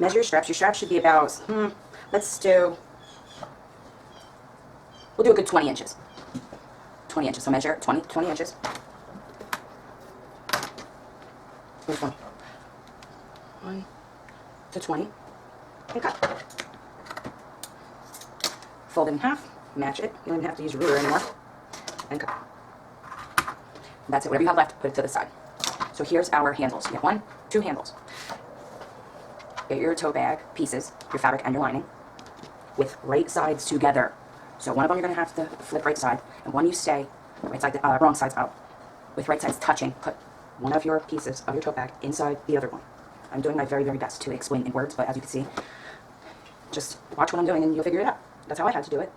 measure your straps. Your straps should be about, let's do, we'll do a good 20 inches. 20 inches, so measure 20 inches. Which one? 1 to 20. And cut. Fold it in half, match it. You don't even have to use a ruler anymore. And cut. That's it. Whatever you have left, put it to the side. So here's our handles. You have 2 handles. Get your tote bag pieces, your fabric and your lining, with right sides together. So one of them you're going to have to flip right side, and one you stay right side, wrong sides out. With right sides touching, put one of your pieces of your tote bag inside the other one. I'm doing my very, very best to explain in words, but as you can see, just watch what I'm doing and you'll figure it out. That's how I had to do it.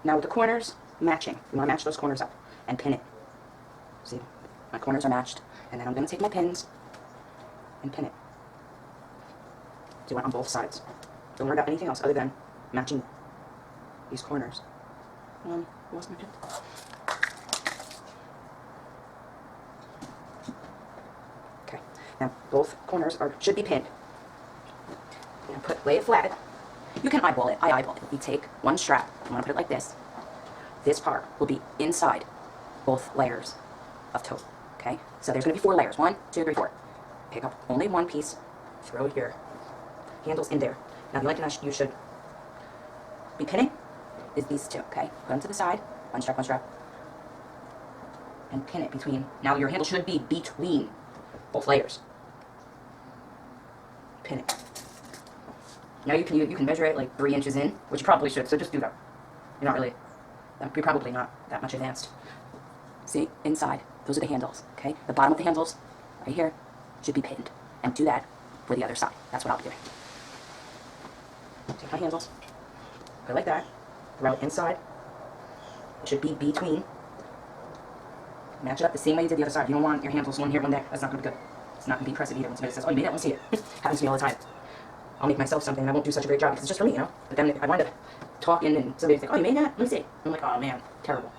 Now with the corners, matching. You want to match those corners up and pin it. See, my corners are matched, and then I'm going to take my pins and pin it. Do it on both sides. Don't worry about anything else other than matching these corners. Lost my pin. Okay, now both corners should be pinned. And lay it flat. You can eyeball it. I eyeball it. You take one strap. I'm going to put it like this. This part will be inside both layers of tote. Okay, so there's going to be 4 layers. 1, 2, 3, 4. Pick up only one piece. Throw your handles in there. Now the only thing you should be pinning is these 2, okay? Put them to the side, one strap, and pin it between. Now your handle should be between both layers. Pin it. Now you can measure it like 3 inches in, which you probably should, so just do that. You're probably not that much advanced. See, inside, those are the handles, okay? The bottom of the handles, right here, should be pinned. And do that for the other side. That's what I'll be doing. Take my handles, put it like that, throw it inside. It should be between. Match it up the same way you did the other side. You don't want your handles one here, one there. That's not going to be good. It's not going to be impressive either when somebody says, oh, you made it, I want to see it. Happens to me all the time. I'll make myself something and I won't do such a great job because it's just for me, you know? But then I wind up talking and somebody will think, oh, you made that? Let me see. I'm like, oh man, terrible.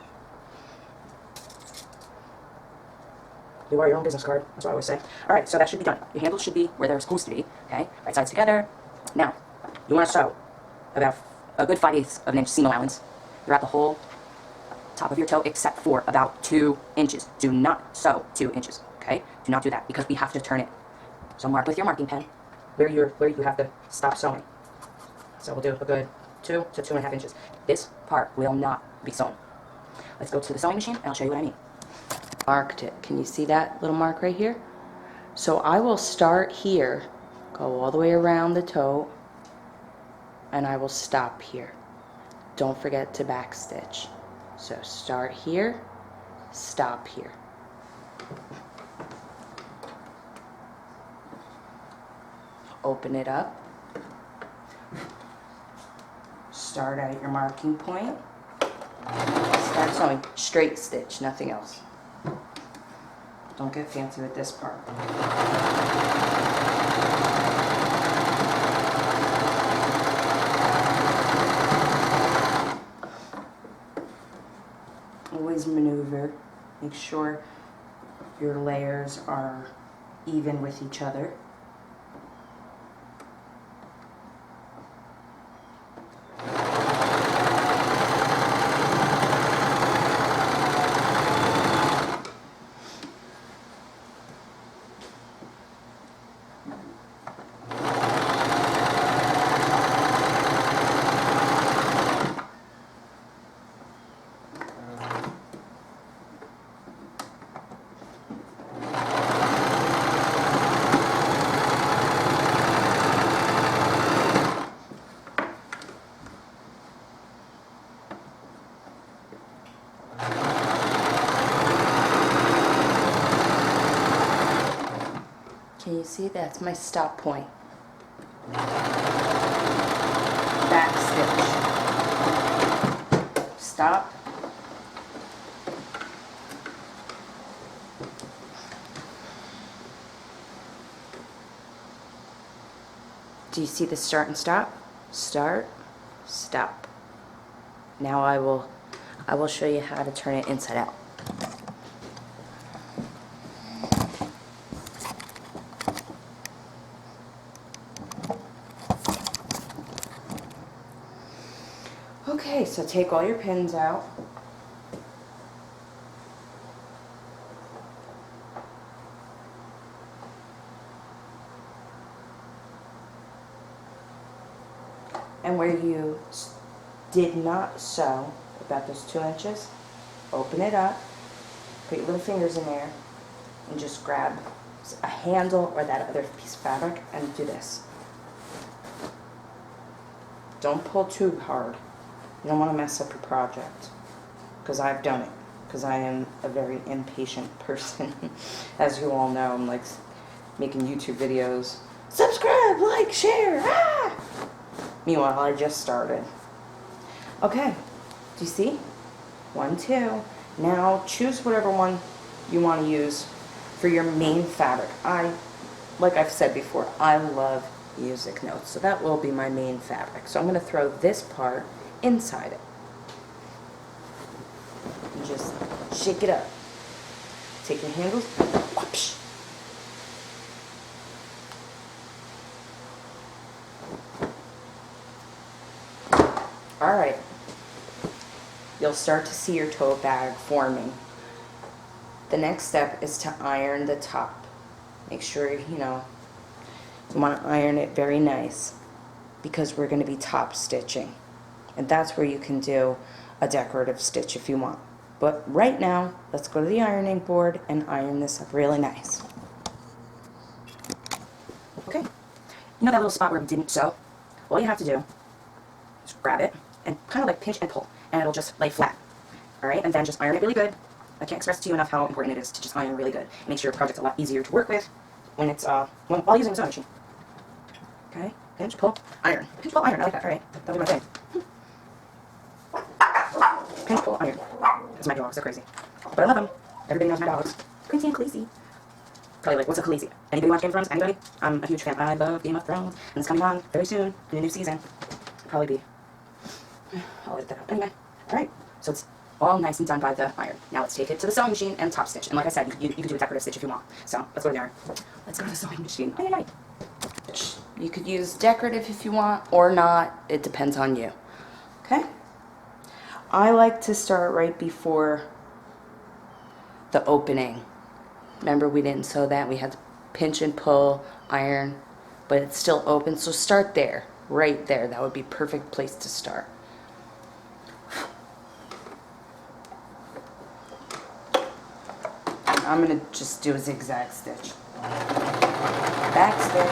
You are your own business card. That's what I always say. All right, so that should be done. Your handles should be where they're supposed to be, okay? Right sides together. Now, you want to sew about a good 5/8 of an inch seam allowance throughout the whole top of your toe except for about 2 inches. Do not sew 2 inches, okay? Do not do that because we have to turn it. So mark with your marking pen where you have to stop sewing. So we'll do a good 2 to 2.5 inches. This part will not be sewn. Let's go to the sewing machine and I'll show you what I mean. Marked it. Can you see that little mark right here? So I will start here, go all the way around the toe, and I will stop here. Don't forget to backstitch. So start here, stop here. Open it up. Start at your marking point. Start sewing. Straight stitch, nothing else. Don't get fancy with this part. Always maneuver. Make sure your layers are even with each other. Can you see? That's my stop point. Back stitch. Stop. Do you see the start and stop? Start, stop. Now I will show you how to turn it inside out. Okay, so take all your pins out. And where you did not sew, about those 2 inches, open it up, put your little fingers in there, and just grab a handle or that other piece of fabric and do this. Don't pull too hard. You don't want to mess up your project, because I've done it, because I am a very impatient person. As you all know, I'm like making YouTube videos. Subscribe, like, share, ah! Meanwhile, I just started. Okay, do you see? 1, 2. Now choose whatever one you want to use for your main fabric. Like I've said before, I love music notes, so that will be my main fabric. So I'm going to throw this part inside it. And just shake it up. Take your handles, whoosh. Alright, you'll start to see your tote bag forming. The next step is to iron the top. Make sure, you want to iron it very nice, because we're going to be top stitching. And that's where you can do a decorative stitch if you want. But right now, let's go to the ironing board and iron this up really nice. Okay. You know that little spot where we didn't sew? All you have to do is grab it and kind of like pinch and pull, and it'll just lay flat. Alright, and then just iron it really good. I can't express to you enough how important it is to just iron really good. It makes your project a lot easier to work with when it's while using the sewing machine. Okay, pinch, pull, iron. Pinch, pull, iron. I like that. Alright, that'll be my thing. Pinch, pull, iron. That's my dogs. They're crazy, but I love them. Everybody knows my dogs. Crazy and Khaleesi. Probably like, what's a Khaleesi? Anybody watch Game of Thrones? Anybody? I'm a huge fan. I love Game of Thrones, and it's coming on very soon in a new season. Probably be. I'll edit that out. Anyway, alright, so it's all nice and done by the iron. Now let's take it to the sewing machine and top stitch. And like I said, you can do a decorative stitch if you want. So let's go to the iron. Let's go to the sewing machine. Ay, ay, ay. You could use decorative if you want, or not. It depends on you. Okay? I like to start right before the opening. Remember, we didn't sew that. We had to pinch and pull, iron, but it's still open. So start there, right there. That would be a perfect place to start. I'm going to just do a zigzag stitch. Back stitch.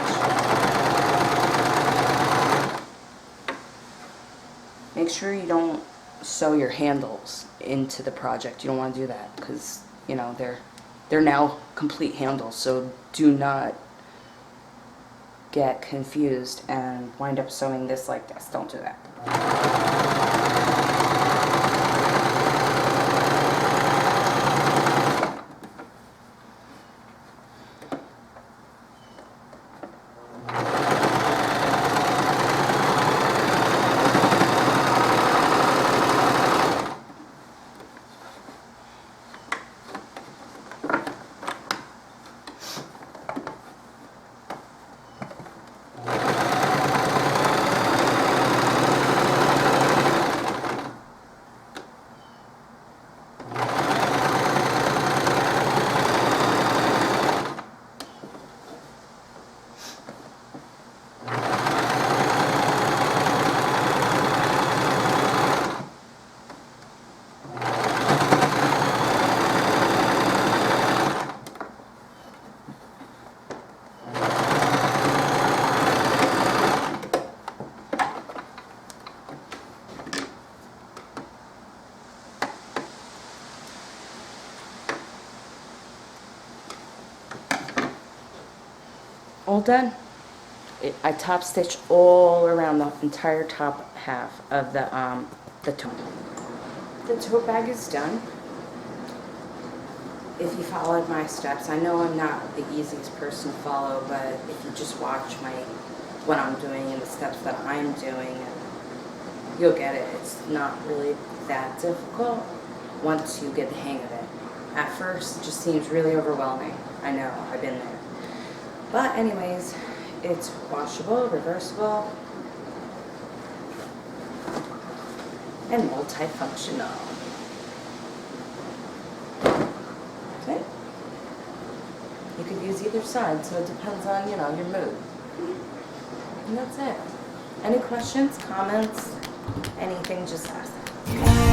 Make sure you don't sew your handles into the project. You don't want to do that, because, they're now complete handles. So do not get confused and wind up sewing this like this. Don't do that. All done. I top stitch all around the entire top half of the tote. The tote bag is done. If you followed my steps, I know I'm not the easiest person to follow, but if you just watch what I'm doing and the steps that I'm doing, you'll get it. It's not really that difficult once you get the hang of it. At first, it just seems really overwhelming. I know, I've been there. But anyways, it's washable, reversible. and multifunctional. Okay. You could use either side, so it depends on, you know, your mood. And that's it. Any questions, comments, anything, just ask.